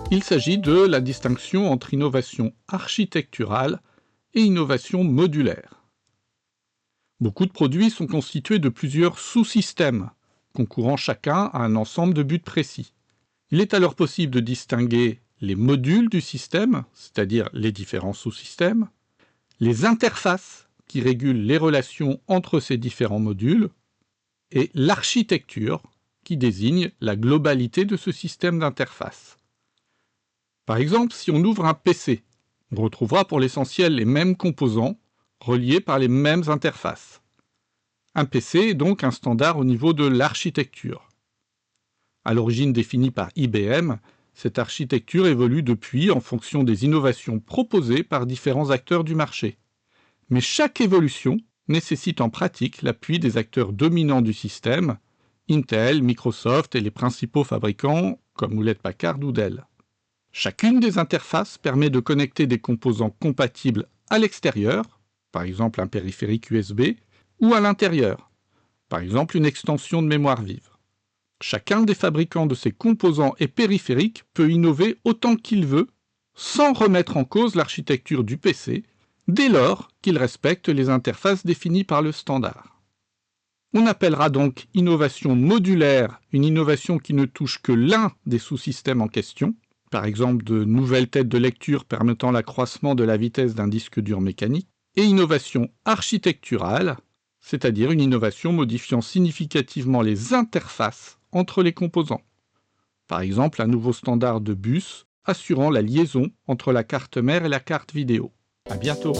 Il s'agit de la distinction entre innovation architecturale et innovation modulaire. Beaucoup de produits sont constitués de plusieurs sous-systèmes, concourant chacun à un ensemble de buts précis. Il est alors possible de distinguer les modules du système, c'est-à-dire les différents sous-systèmes, les interfaces qui régulent les relations entre ces différents modules, et l'architecture qui désigne la globalité de ce système d'interface. Par exemple, si on ouvre un PC, on retrouvera pour l'essentiel les mêmes composants, reliés par les mêmes interfaces. Un PC est donc un standard au niveau de l'architecture. À l'origine définie par IBM, cette architecture évolue depuis en fonction des innovations proposées par différents acteurs du marché. Mais chaque évolution nécessite en pratique l'appui des acteurs dominants du système, Intel, Microsoft et les principaux fabricants comme Hewlett-Packard ou Dell. Chacune des interfaces permet de connecter des composants compatibles à l'extérieur, par exemple un périphérique USB, ou à l'intérieur, par exemple une extension de mémoire vive. Chacun des fabricants de ces composants et périphériques peut innover autant qu'il veut, sans remettre en cause l'architecture du PC, dès lors qu'il respecte les interfaces définies par le standard. On appellera donc innovation modulaire une innovation qui ne touche que l'un des sous-systèmes en question, par exemple de nouvelles têtes de lecture permettant l'accroissement de la vitesse d'un disque dur mécanique, et innovation architecturale, c'est-à-dire une innovation modifiant significativement les interfaces entre les composants. Par exemple, un nouveau standard de bus assurant la liaison entre la carte mère et la carte vidéo. À bientôt.